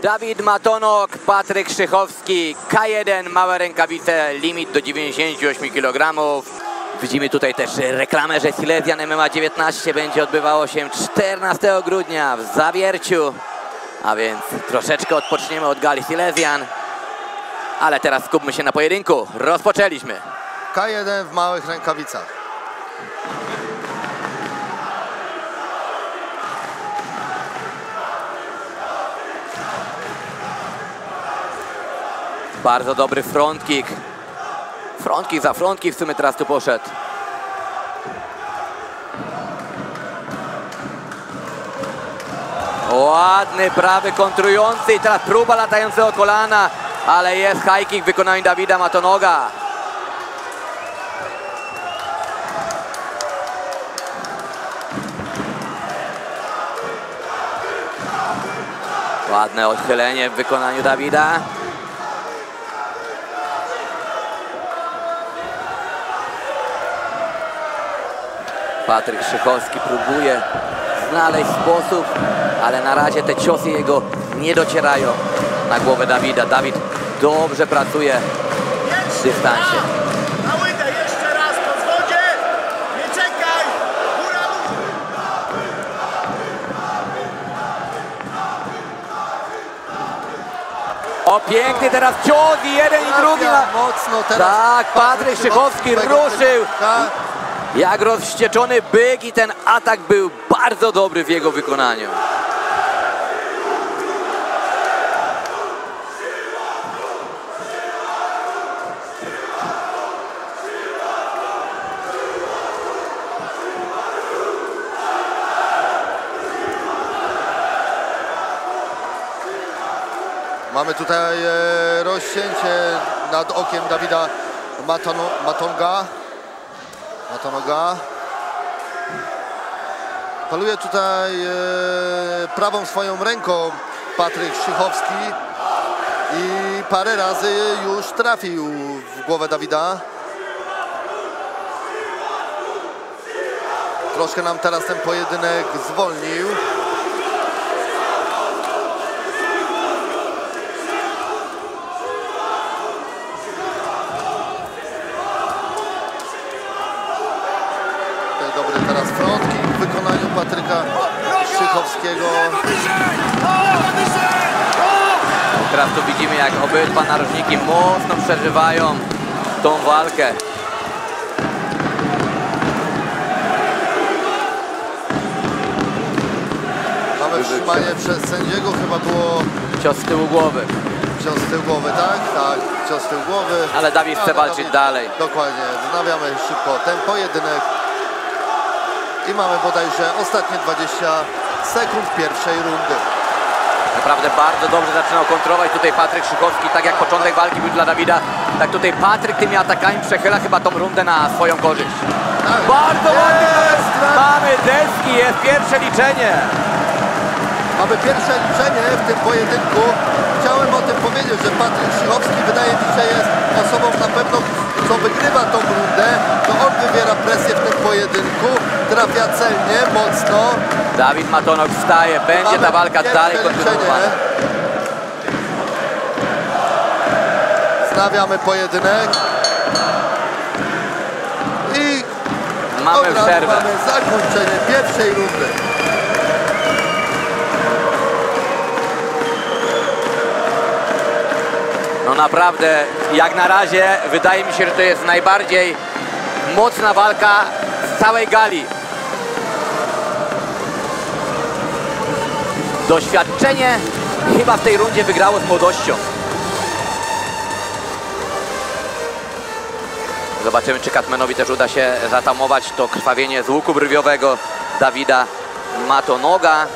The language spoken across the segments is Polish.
Dawid Matonok, Patryk Szychowski, K1, małe rękawice, limit do 98 kg. Widzimy tutaj też reklamę, że Silesian MMA 19 będzie odbywało się 14 grudnia w Zawierciu. A więc troszeczkę odpoczniemy od gali Silesian. Ale teraz skupmy się na pojedynku. Rozpoczęliśmy. K1 w małych rękawicach. Bardzo dobry front kick. Front kick za front kick w sumie teraz tu poszedł. Ładny prawy kontrujący i teraz próba latającego kolana, ale jest high kick w wykonaniu Dawida Matonoga. Ładne odchylenie w wykonaniu Dawida. Patryk Szychowski próbuje znaleźć sposób, ale na razie te ciosy jego nie docierają na głowę Dawida. Dawid dobrze pracuje w dystansie. Na łydę, jeszcze raz po zwodzie! Nie czekaj! Góra! O, piękny teraz cios i jeden i drugi. Mocno teraz. Tak, Patryk Szychowski ruszył. Tak. Jak rozwścieczony byk i ten atak był bardzo dobry w jego wykonaniu. Mamy tutaj rozcięcie nad okiem Dawida Matonoga. Paluje tutaj prawą swoją ręką Patryk Szychowski i parę razy już trafił w głowę Dawida. Troszkę nam teraz ten pojedynek zwolnił. Dobry teraz front kick w wykonaniu Patryka Szychowskiego. Teraz tu widzimy, jak obydwa narożniki mocno przeżywają tą walkę. Mamy wstrzymanie przez sędziego, chyba było Cios z tyłu głowy. cios z tyłu głowy, tak? Tak, cios z tyłu głowy. Ale Dawid chce walczyć dalej. Dokładnie, wznawiamy szybko ten pojedynek. I mamy bodajże ostatnie 20 sekund pierwszej rundy. Naprawdę bardzo dobrze zaczynał kontrolować tutaj Patryk Szychowski, tak jak początek walki był dla Dawida. Tak tutaj Patryk tymi atakami przechyla chyba tą rundę na swoją korzyść. Tak. Bardzo ładnie mamy deski, jest pierwsze liczenie. Mamy pierwsze liczenie w tym pojedynku. Chciałem o tym powiedzieć, że Patryk Szychowski wydaje mi się jest osobą na pewno, co wygrywa tą rundę. To on wywiera presję w tym pojedynku, trafia celnie, mocno. Dawid Matonok wstaje, będzie ta walka dalej kontynuowana. Wznawiamy pojedynek. I Mamy przerwę. Mamy zakończenie pierwszej rundy. No naprawdę, jak na razie wydaje mi się, że to jest najbardziej mocna walka z całej gali. Doświadczenie chyba w tej rundzie wygrało z młodością. Zobaczymy, czy Katmanowi też uda się zatamować to krwawienie z łuku brwiowego Dawida Matonoga.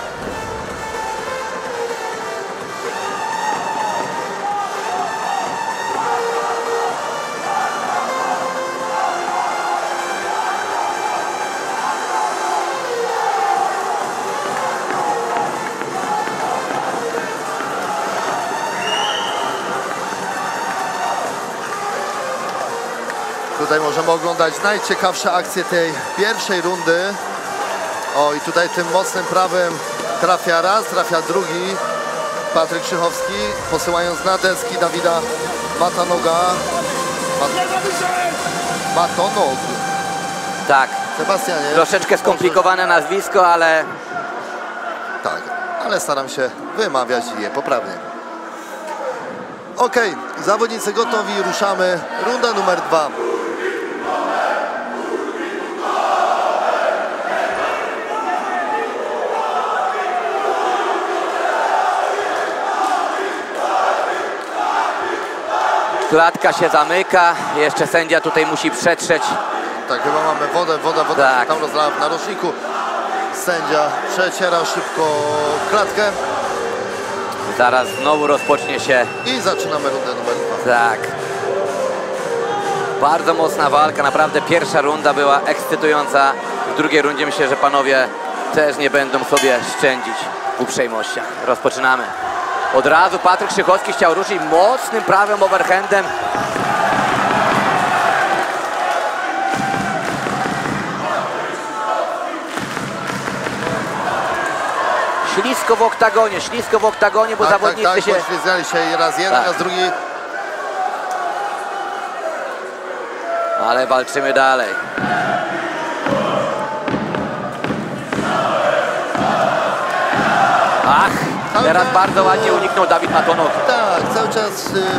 Tutaj możemy oglądać najciekawsze akcje tej pierwszej rundy. O, i tutaj tym mocnym prawem trafia raz, trafia drugi. Patryk Krzychowski, posyłając na deski Dawida Matonoga. Matonog. Tak, Sebastianie. troszeczkę skomplikowane nazwisko, ale Tak, ale staram się wymawiać je poprawnie. Okej, zawodnicy gotowi, ruszamy. Runda numer 2. klatka się zamyka. Jeszcze sędzia tutaj musi przetrzeć. Tak, chyba mamy wodę Tak. się tam rozlała w narożniku. Sędzia przeciera szybko klatkę Zaraz znowu rozpocznie się. i zaczynamy rundę numer 2. Tak. Bardzo mocna walka, naprawdę pierwsza runda była ekscytująca. W drugiej rundzie myślę, że panowie też nie będą sobie szczędzić w uprzejmościach. Rozpoczynamy. Od razu Patryk Krzychowski chciał ruszyć mocnym prawym overhandem. Ślisko w oktagonie, bo zawodnicy tak, się... poślizgnęli się raz jeden, Tak. raz drugi. Ale walczymy dalej. Ach, teraz bardzo ładnie uniknął Dawid Matonok. Tak, cały czas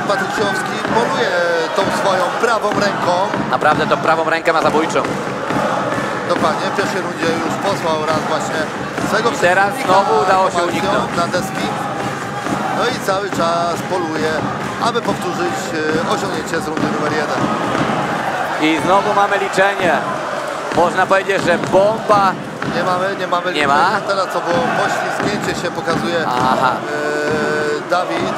Patryk Krzychowski poluje tą swoją prawą ręką. Naprawdę tą prawą rękę ma zabójczą. Dokładnie, w pierwszej rundzie już posłał raz właśnie swego teraz przeciwnika znowu udało się informacją uniknąć. na deski. No i cały czas poluje, aby powtórzyć osiągnięcie z rundy numer 1. I znowu mamy liczenie. Można powiedzieć, że bomba. Nie mamy Nie ma? Teraz co było poślizgnięcie się pokazuje Aha. Dawid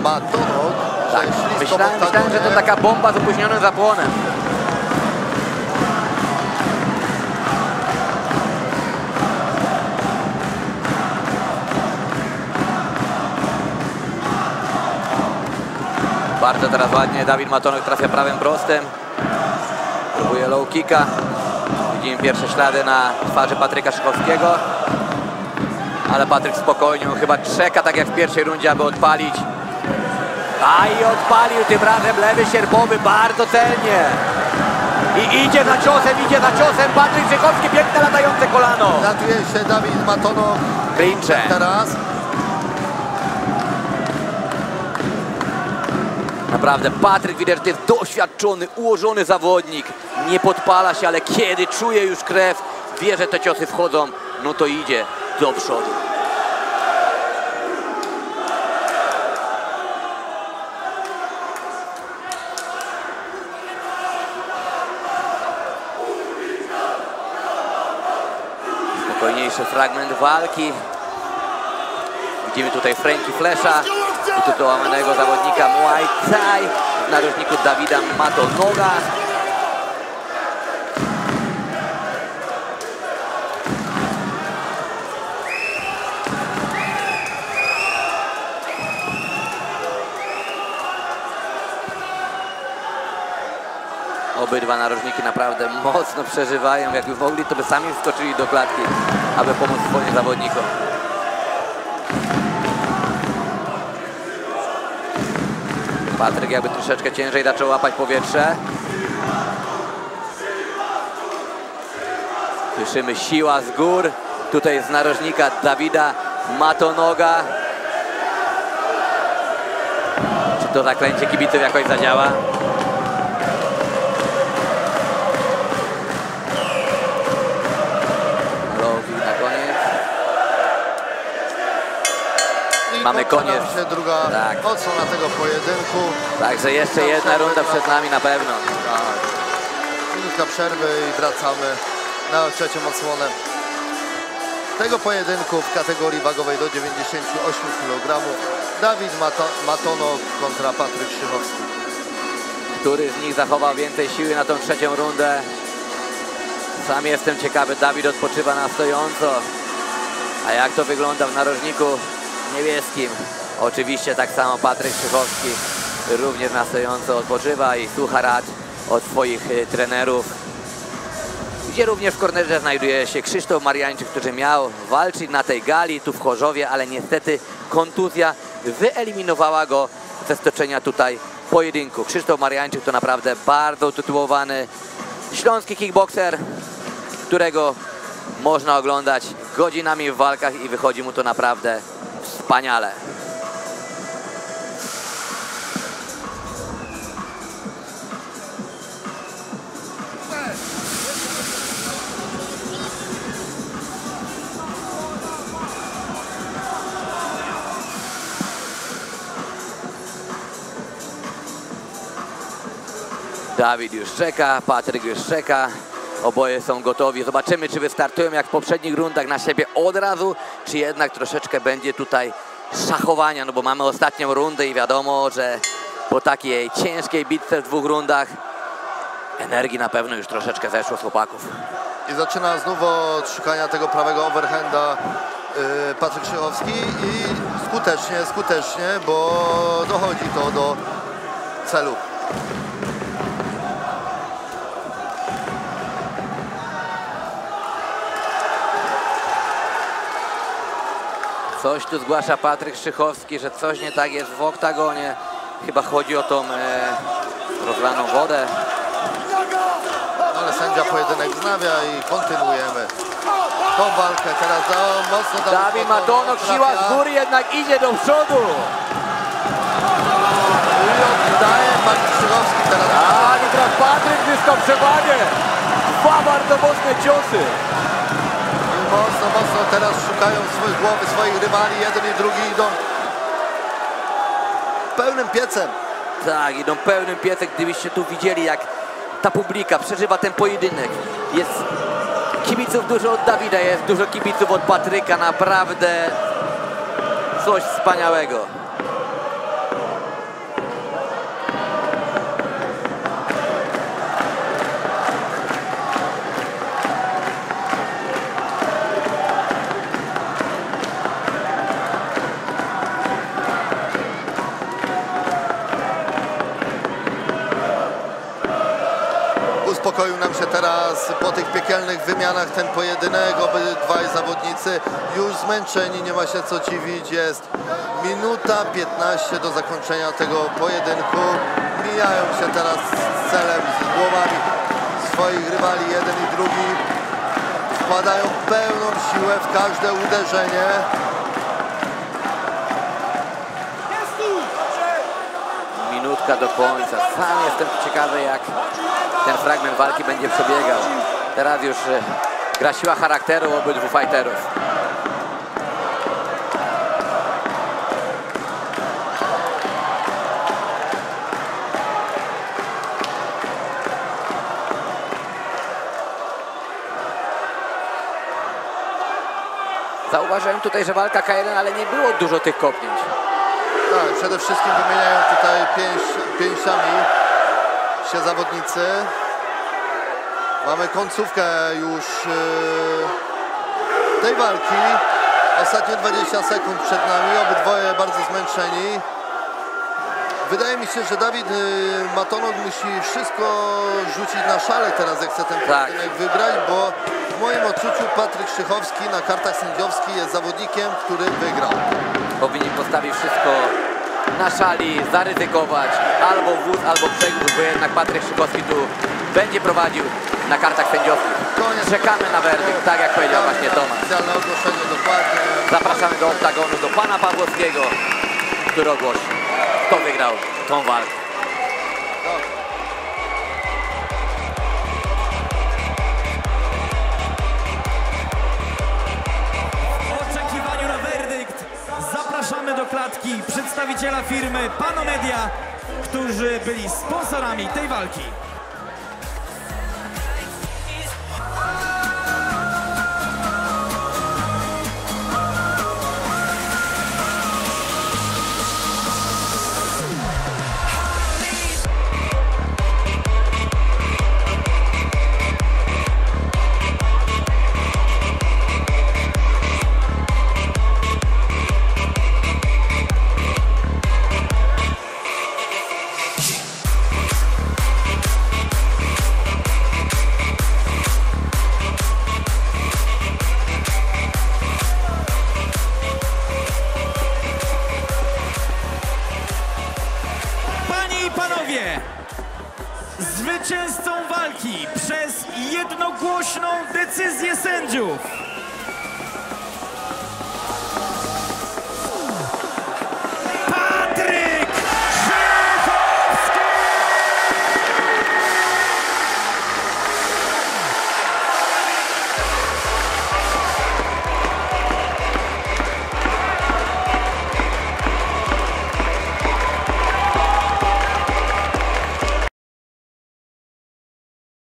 Matonok. Tak, myślałem, że to taka bomba z opóźnionym zapłonem. Bardzo teraz ładnie Dawid Matonok trafia prawym prostem. Próbuje low kicka. Widzimy pierwsze ślady na twarzy Patryka Krzychowskiego. Ale Patryk spokojnie, on chyba czeka tak jak w pierwszej rundzie, aby odpalić. A i odpalił tym razem lewy sierpowy bardzo celnie. I idzie za ciosem Patryk Krzychowski, piękne latające kolano. Latuje się Dawid Matonok. Clinche. Teraz. Naprawdę Patryk widać, że to jest doświadczony, ułożony zawodnik. Nie podpala się, ale kiedy czuje już krew, wie, że te ciosy wchodzą, no to idzie do przodu. Spokojniejszy fragment walki. Widzimy tutaj Frankie Flesza, utytułowanego zawodnika Muay Thai w narożniku Dawida Matonoga. Obydwa narożniki naprawdę mocno przeżywają. Jakby mogli, to by sami wskoczyli do klatki, aby pomóc swoim zawodnikom. Patryk jakby troszeczkę ciężej zaczął łapać powietrze. Słyszymy siła z gór. Tutaj z narożnika Dawida Matonoga. Czy to zaklęcie kibiców jakoś zadziała? Mamy koniec. Się druga odsłona tego pojedynku. Także jeszcze jedna runda przed nami na pewno. Tak. Minutka przerwy i wracamy na trzecią odsłonę tego pojedynku w kategorii wagowej do 98 kg. Dawid Matonok kontra Patryk Krzychowski. Który z nich zachował więcej siły na tą trzecią rundę? Sam jestem ciekawy. Dawid odpoczywa na stojąco. A jak to wygląda w narożniku niebieskim? Oczywiście tak samo Patryk Krzychowski również na stojąco odpoczywa i słucha rad od swoich trenerów. gdzie również w kornerze znajduje się Krzysztof Mariańczyk, który miał walczyć na tej gali tu w Chorzowie, ale niestety kontuzja wyeliminowała go ze stoczenia tutaj pojedynku. Krzysztof Mariańczyk to naprawdę bardzo utytułowany śląski kickbokser, którego można oglądać godzinami w walkach i wychodzi mu to naprawdę wspaniale. Dawid już czeka, Patryk już czeka. Oboje są gotowi. Zobaczymy, czy wystartują jak w poprzednich rundach na siebie od razu, czy jednak troszeczkę będzie tutaj szachowania, no bo mamy ostatnią rundę i wiadomo, że po takiej ciężkiej bitce w 2 rundach energii na pewno już troszeczkę zeszło z chłopaków. I zaczyna znów od szukania tego prawego overhanda Patryk Krzychowski i skutecznie, bo dochodzi to do celu. Coś tu zgłasza Patryk Krzychowski, że coś nie tak jest w oktagonie. Chyba chodzi o tą rozlaną wodę. Ale sędzia pojedynek wznawia i kontynuujemy tą walkę. Teraz mocno Dawid Matonok, siła z góry jednak idzie do przodu. I oddaje Patryk Krzychowski teraz. I teraz Patryk zyskał przewagę. 2 bardzo mocne ciosy. Mocno teraz szukają głowy swoich rywali, jeden i drugi idą pełnym piecem. Tak, idą pełnym piecem. Gdybyście tu widzieli, jak ta publika przeżywa ten pojedynek. Jest kibiców dużo od Dawida, jest dużo kibiców od Patryka. Naprawdę coś wspaniałego. Uspokoił nam się teraz po tych piekielnych wymianach ten pojedynek. Obydwaj zawodnicy już zmęczeni, nie ma się co dziwić. Jest minuta 15 do zakończenia tego pojedynku. Mijają się teraz z celem, z głowami swoich rywali, jeden i drugi. Wkładają pełną siłę w każde uderzenie. Minutka do końca. Sam jestem ciekawy, jak ten fragment walki będzie przebiegał. Teraz już gra siła charakteru obydwu fighterów. Zauważyłem tutaj, że walka K1, ale nie było dużo tych kopnięć. Tak, przede wszystkim wymieniają tutaj pięściami się zawodnicy. Mamy końcówkę już tej walki. Ostatnie 20 sekund przed nami, obydwoje bardzo zmęczeni. Wydaje mi się, że Dawid Matonok musi wszystko rzucić na szale teraz, jak chce ten pojedynek wygrać, bo w moim odczuciu Patryk Krzychowski na kartach sędziowskich jest zawodnikiem, który wygrał. Powinien postawić wszystko na szali, zaryzykować albo wóz, albo przegród, bo jednak Patryk Krzychowski tu będzie prowadził na kartach sędziowskich. Czekamy na werdykt, tak jak powiedział właśnie Tomasz. Oficjalne ogłoszenie dokładnie. Zapraszamy do oktagonu, do pana Pawłowskiego, który ogłosi, kto wygrał tą walkę. W oczekiwaniu na werdykt zapraszamy do klatki przedstawiciela firmy Panomedia, którzy byli sponsorami tej walki. walki przez jednogłośną decyzję sędziów